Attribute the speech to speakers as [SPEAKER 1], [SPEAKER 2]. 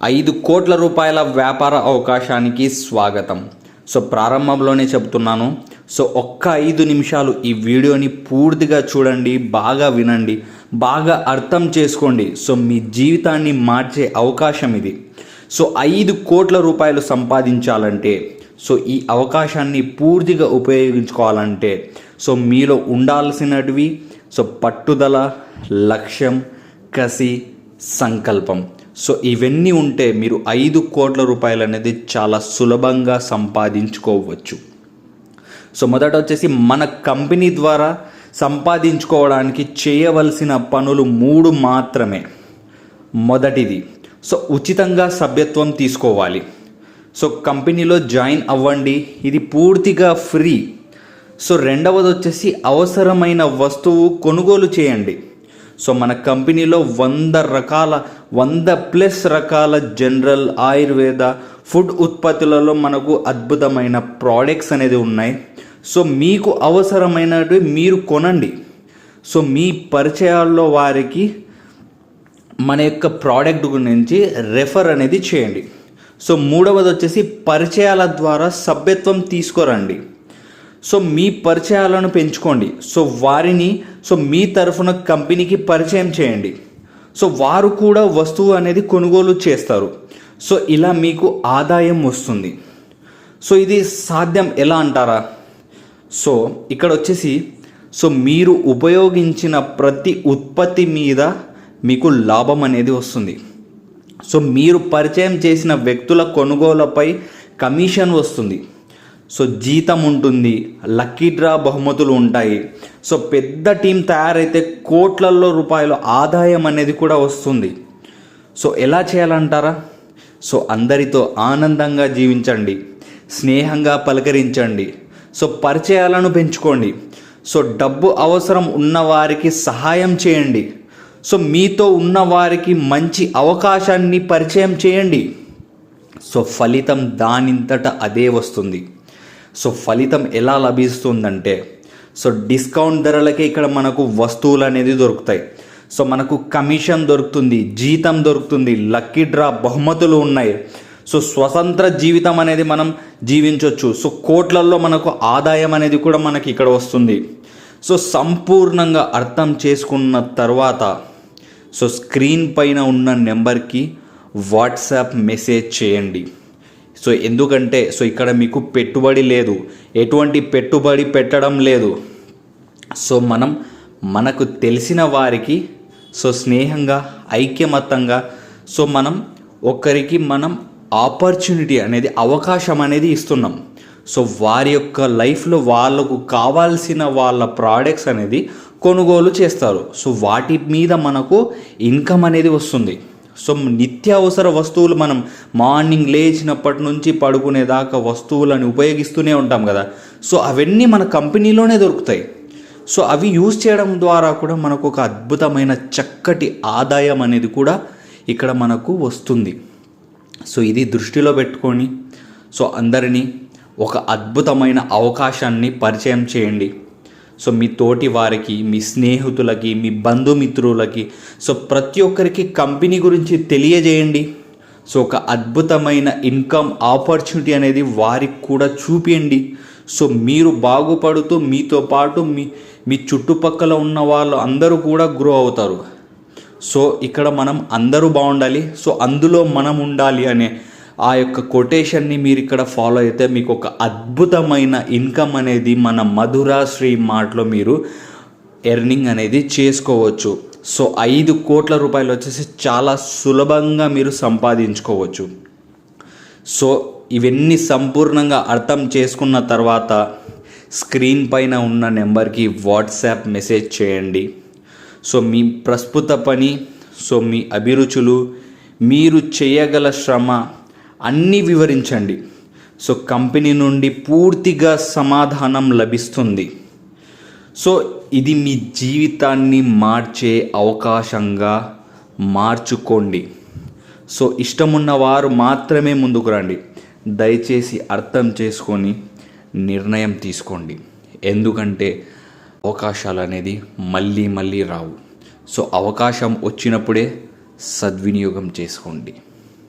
[SPEAKER 1] ₹5 కోట్ల వ్యాపార అవకాశానికి స్వాగతం. సో ప్రారంభంలోనే చెప్తున్నాను. సో ఒక్క 5 నిమిషాలు ఈ వీడియోని పూర్తిగా చూడండి, బాగా వినండి, బాగా అర్థం చేసుకోండి. సో మీ జీవితాన్ని మార్చే అవకాశం ఇది. సో ₹5 కోట్ల సంపాదించాలంటే, సో ఈ అవకాశాన్ని పూర్తిగా ఉపయోగించుకోవాలంటే, సో మీలో ఉండాల్సినటివి సో పట్టుదల, లక్ష్యం, కసి, సంకల్పం. సో ఇవన్నీ ఉంటే మీరు ₹5 కోట్ల అనేది చాలా సులభంగా సంపాదించుకోవచ్చు. సో మొదట వచ్చేసి మన కంపెనీ ద్వారా సంపాదించుకోవడానికి చేయవలసిన పనులు 3 మాత్రమే. మొదటిది, సో ఉచితంగా సభ్యత్వం తీసుకోవాలి. సో కంపెనీలో జాయిన్ అవ్వండి, ఇది పూర్తిగా ఫ్రీ. సో రెండవది వచ్చేసి అవసరమైన వస్తువు కొనుగోలు చేయండి. సో మన కంపెనీలో 100+ రకాల జనరల్, ఆయుర్వేద, ఫుడ్ ఉత్పత్తులలో మనకు అద్భుతమైన ప్రోడక్ట్స్ అనేది ఉన్నాయి. సో మీకు అవసరమైనవి మీరు కొనండి. సో మీ పరిచయాల్లో వారికి మన యొక్క ప్రోడక్ట్ గురించి రెఫర్ అనేది చేయండి. సో మూడవది వచ్చేసి పరిచయాల ద్వారా సభ్యత్వం తీసుకురండి. సో మీ పరిచయాలను పెంచుకోండి. సో వారిని మీ తరఫున కంపెనీకి పరిచయం చేయండి. సో వారు కూడా వస్తువు అనేది కొనుగోలు చేస్తారు. సో ఇలా మీకు ఆదాయం వస్తుంది. సో ఇది సాధ్యం ఎలా అంటారా? సో ఇక్కడ వచ్చేసి మీరు ఉపయోగించిన ప్రతి ఉత్పత్తి మీద మీకు లాభం అనేది వస్తుంది. సో మీరు పరిచయం చేసిన వ్యక్తుల కొనుగోలుపై కమిషన్ వస్తుంది. సో జీతం ఉంటుంది, లక్కీ డ్రా బహుమతులు ఉంటాయి. సో పెద్ద టీం తయారైతే ₹1,00,00,000 ఆదాయం అనేది కూడా వస్తుంది. సో ఎలా చేయాలంటారా? సో అందరితో ఆనందంగా జీవించండి, స్నేహంగా పలకరించండి, సో పరిచయాలను పెంచుకోండి. సో డబ్బు అవసరం ఉన్నవారికి సహాయం చేయండి. సో మీతో ఉన్నవారికి మంచి అవకాశాన్ని పరిచయం చేయండి. సో ఫలితం దానింతట అదే వస్తుంది. సో ఫలితం ఎలా లభిస్తుందంటే, సో డిస్కౌంట్ ధరలకే ఇక్కడ మనకు వస్తువులు అనేది దొరుకుతాయి. సో మనకు కమిషన్ దొరుకుతుంది, జీతం దొరుకుతుంది, లక్కీ డ్రా బహుమతులు ఉన్నాయి. సో స్వతంత్ర జీవితం అనేది మనం జీవించవచ్చు. సో కోట్లల్లో మనకు ఆదాయం అనేది కూడా మనకి ఇక్కడ వస్తుంది. సో సంపూర్ణంగా అర్థం చేసుకున్న తర్వాత సో స్క్రీన్ పైన ఉన్న నెంబర్కి వాట్సాప్ మెసేజ్ చేయండి. సో ఎందుకంటే ఇక్కడ మీకు పెట్టుబడి లేదు, ఎటువంటి పెట్టుబడి పెట్టడం లేదు. సో మనకు తెలిసిన వారికి స్నేహంగా, ఐక్యమత్యంగా ఒకరికి ఆపర్చునిటీ అనేది, అవకాశం అనేది ఇస్తున్నాం. సో వారి యొక్క లైఫ్లో వాళ్ళకు కావాల్సిన వాళ్ళ ప్రోడక్ట్స్ అనేది కొనుగోలు చేస్తారు. సో వాటి మీద మనకు ఇన్కమ్ అనేది వస్తుంది. సో నిత్యావసర వస్తువులు మనం మార్నింగ్ లేచినప్పటి నుంచి పడుకునేదాకా వస్తువులను ఉపయోగిస్తూనే ఉంటాం కదా. సో అవన్నీ మన కంపెనీలోనే దొరుకుతాయి. సో అవి యూజ్ చేయడం ద్వారా కూడా మనకు ఒక అద్భుతమైన చక్కటి ఆదాయం అనేది కూడా ఇక్కడ మనకు వస్తుంది. సో ఇది దృష్టిలో పెట్టుకొని అందరినీ ఒక అద్భుతమైన అవకాశాన్ని పరిచయం చేయండి. సో మీ తోటి వారికి, మీ స్నేహితులకి, మీ బంధుమిత్రులకి, ప్రతి ఒక్కరికి కంపెనీ గురించి తెలియజేయండి. సో ఒక అద్భుతమైన ఇన్కమ్ ఆపర్చునిటీ అనేది వారికి కూడా చూపించండి. సో మీరు బాగుపడుతూ మీతో పాటు మీ చుట్టుపక్కల ఉన్న వాళ్ళు అందరూ కూడా గ్రో అవుతారు. సో ఇక్కడ మనం అందరూ బాగుండాలి, సో అందులో మనం ఉండాలి అనే ఆ యొక్క కొటేషన్ని మీరు ఇక్కడ ఫాలో అయితే మీకు ఒక అద్భుతమైన ఇన్కమ్ అనేది మన మధురాశ్రీ మార్ట్లో మీరు ఎర్నింగ్ అనేది చేసుకోవచ్చు. సో ₹5 కోట్ల వచ్చేసి చాలా సులభంగా మీరు సంపాదించుకోవచ్చు. సో ఇవన్నీ సంపూర్ణంగా అర్థం చేసుకున్న తర్వాత స్క్రీన్ పైన ఉన్న నెంబర్కి వాట్సాప్ మెసేజ్ చేయండి. సో మీ ప్రస్తుత పని, మీ అభిరుచులు, మీరు చేయగల శ్రమ అన్నీ వివరించండి. సో కంపెనీ నుండి పూర్తిగా సమాధానం లభిస్తుంది. సో ఇది మీ జీవితాన్ని మార్చే అవకాశంగా మార్చుకోండి. సో ఇష్టమున్న వారు మాత్రమే ముందుకు రండి. దయచేసి అర్థం చేసుకొని నిర్ణయం తీసుకోండి. ఎందుకంటే అవకాశాలు అనేది మళ్ళీ రావు. సో అవకాశం వచ్చినప్పుడే సద్వినియోగం చేసుకోండి.